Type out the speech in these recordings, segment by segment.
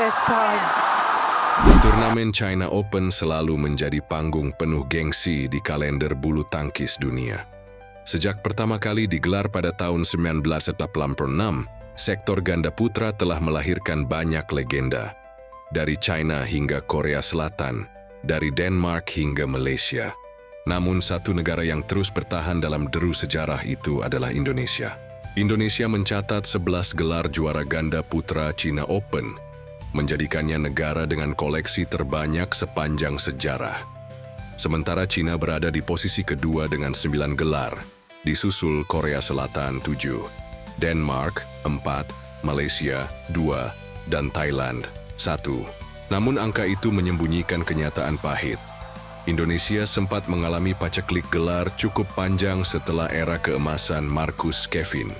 this time. Turnamen China Open selalu menjadi panggung penuh gengsi di kalender bulu tangkis dunia. Sejak pertama kali digelar pada tahun 1986, sektor ganda putra telah melahirkan banyak legenda. Dari China hingga Korea Selatan, dari Denmark hingga Malaysia. Namun satu negara yang terus bertahan dalam deru sejarah itu adalah Indonesia. Indonesia mencatat 11 gelar juara ganda putra China Open, menjadikannya negara dengan koleksi terbanyak sepanjang sejarah. Sementara China berada di posisi kedua dengan 9 gelar, disusul Korea Selatan 7, Denmark 4, Malaysia 2, dan Thailand 1. Namun angka itu menyembunyikan kenyataan pahit. Indonesia sempat mengalami paceklik gelar cukup panjang setelah era keemasan Marcus Kevin.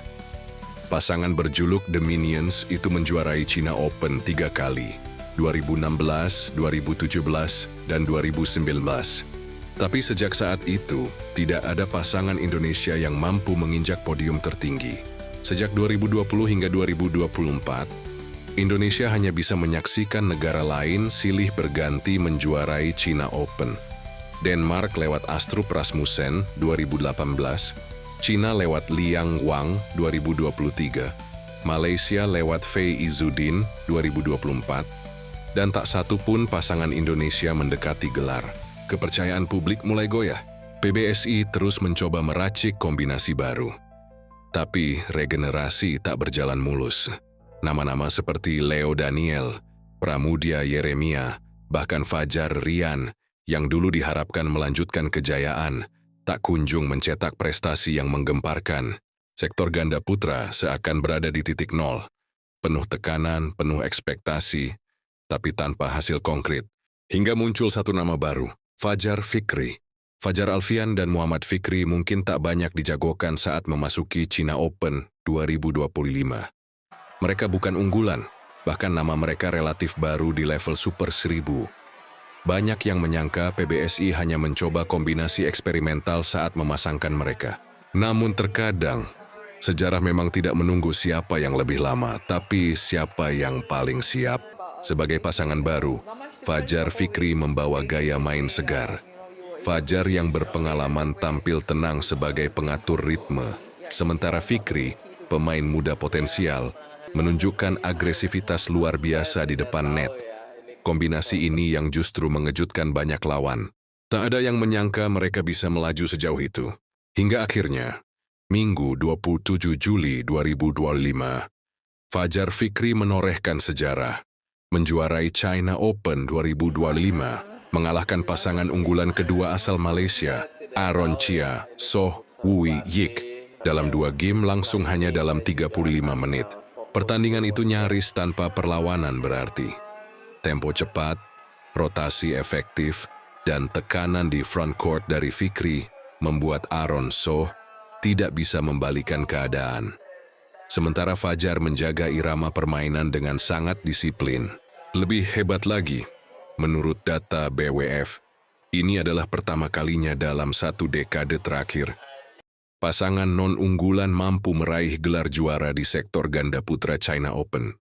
Pasangan berjuluk The Minions itu menjuarai China Open 3 kali, 2016, 2017, dan 2019. Tapi sejak saat itu, tidak ada pasangan Indonesia yang mampu menginjak podium tertinggi. Sejak 2020 hingga 2024, Indonesia hanya bisa menyaksikan negara lain silih berganti menjuarai China Open. Denmark lewat Astrup Rasmussen 2018, China lewat Liang Wang 2023, Malaysia lewat Fei Izzuddin 2024, dan tak satu pun pasangan Indonesia mendekati gelar. Kepercayaan publik mulai goyah. PBSI terus mencoba meracik kombinasi baru. Tapi regenerasi tak berjalan mulus. Nama-nama seperti Leo Daniel, Pramudia Yeremia, bahkan Fajar Rian yang dulu diharapkan melanjutkan kejayaan, tak kunjung mencetak prestasi yang menggemparkan. Sektor ganda putra seakan berada di titik nol. Penuh tekanan, penuh ekspektasi, tapi tanpa hasil konkret. Hingga muncul satu nama baru, Fajar Fikri. Fajar Alfian dan Muhammad Fikri mungkin tak banyak dijagokan saat memasuki China Open 2025. Mereka bukan unggulan, bahkan nama mereka relatif baru di level Super 1000. Banyak yang menyangka PBSI hanya mencoba kombinasi eksperimental saat memasangkan mereka. Namun terkadang, sejarah memang tidak menunggu siapa yang lebih lama, tapi siapa yang paling siap. Sebagai pasangan baru, Fajar Fikri membawa gaya main segar. Fajar yang berpengalaman tampil tenang sebagai pengatur ritme, sementara Fikri, pemain muda potensial, menunjukkan agresivitas luar biasa di depan net. Kombinasi ini yang justru mengejutkan banyak lawan. Tak ada yang menyangka mereka bisa melaju sejauh itu. Hingga akhirnya, Minggu 27 Juli 2025, Fajar Fikri menorehkan sejarah, menjuarai China Open 2025, mengalahkan pasangan unggulan kedua asal Malaysia, Aaron Chia, Soh Wui Yik, dalam 2 game langsung hanya dalam 35 menit. Pertandingan itu nyaris tanpa perlawanan berarti. Tempo cepat, rotasi efektif, dan tekanan di front court dari Fikri membuat Aaron Soh tidak bisa membalikan keadaan. Sementara Fajar menjaga irama permainan dengan sangat disiplin. Lebih hebat lagi, menurut data BWF, ini adalah pertama kalinya dalam 1 dekade terakhir pasangan non-unggulan mampu meraih gelar juara di sektor ganda putra China Open.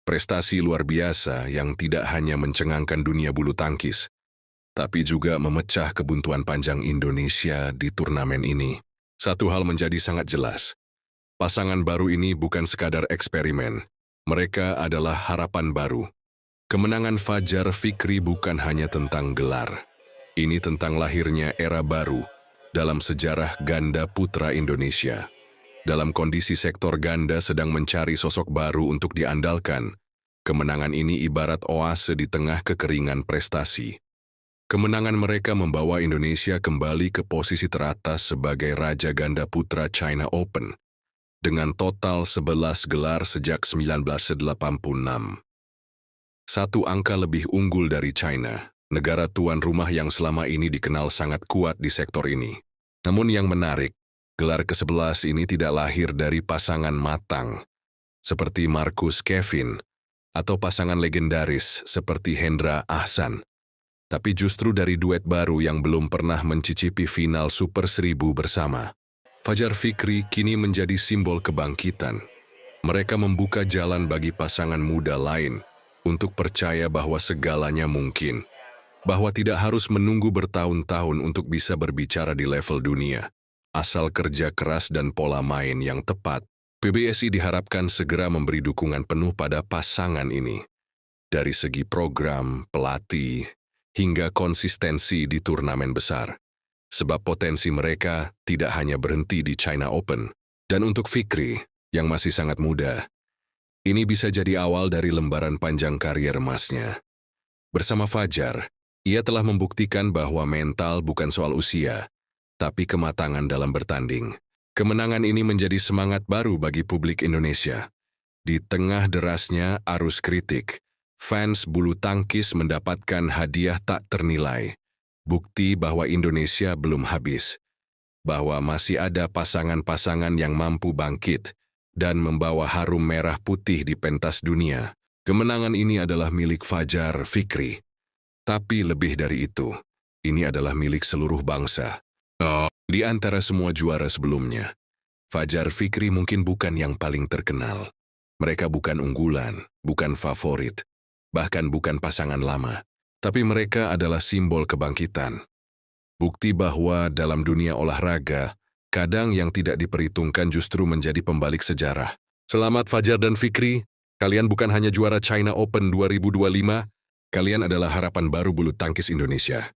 Prestasi luar biasa yang tidak hanya mencengangkan dunia bulu tangkis, tapi juga memecah kebuntuan panjang Indonesia di turnamen ini. Satu hal menjadi sangat jelas. Pasangan baru ini bukan sekadar eksperimen. Mereka adalah harapan baru. Kemenangan Fajar Fikri bukan hanya tentang gelar. Ini tentang lahirnya era baru dalam sejarah ganda putra Indonesia. Dalam kondisi sektor ganda sedang mencari sosok baru untuk diandalkan, kemenangan ini ibarat oase di tengah kekeringan prestasi. Kemenangan mereka membawa Indonesia kembali ke posisi teratas sebagai raja ganda putra China Open, dengan total 11 gelar sejak 1986. Satu angka lebih unggul dari China, negara tuan rumah yang selama ini dikenal sangat kuat di sektor ini. Namun yang menarik, gelar ke-11 ini tidak lahir dari pasangan matang, seperti Marcus Kevin, atau pasangan legendaris seperti Hendra Ahsan, tapi justru dari duet baru yang belum pernah mencicipi final Super 1000 bersama. Fajar Fikri kini menjadi simbol kebangkitan. Mereka membuka jalan bagi pasangan muda lain untuk percaya bahwa segalanya mungkin, bahwa tidak harus menunggu bertahun-tahun untuk bisa berbicara di level dunia. Asal kerja keras dan pola main yang tepat, PBSI diharapkan segera memberi dukungan penuh pada pasangan ini. Dari segi program, pelatih, hingga konsistensi di turnamen besar. Sebab potensi mereka tidak hanya berhenti di China Open. Dan untuk Fikri, yang masih sangat muda, ini bisa jadi awal dari lembaran panjang karier emasnya. Bersama Fajar, ia telah membuktikan bahwa mental bukan soal usia, tapi kematangan dalam bertanding. Kemenangan ini menjadi semangat baru bagi publik Indonesia. Di tengah derasnya arus kritik, fans bulu tangkis mendapatkan hadiah tak ternilai. Bukti bahwa Indonesia belum habis, bahwa masih ada pasangan-pasangan yang mampu bangkit dan membawa harum merah putih di pentas dunia. Kemenangan ini adalah milik Fajar Fikri. Tapi lebih dari itu, ini adalah milik seluruh bangsa. Di antara semua juara sebelumnya, Fajar Fikri mungkin bukan yang paling terkenal. Mereka bukan unggulan, bukan favorit, bahkan bukan pasangan lama. Tapi mereka adalah simbol kebangkitan. Bukti bahwa dalam dunia olahraga, kadang yang tidak diperhitungkan justru menjadi pembalik sejarah. Selamat Fajar dan Fikri, kalian bukan hanya juara China Open 2025, kalian adalah harapan baru bulu tangkis Indonesia.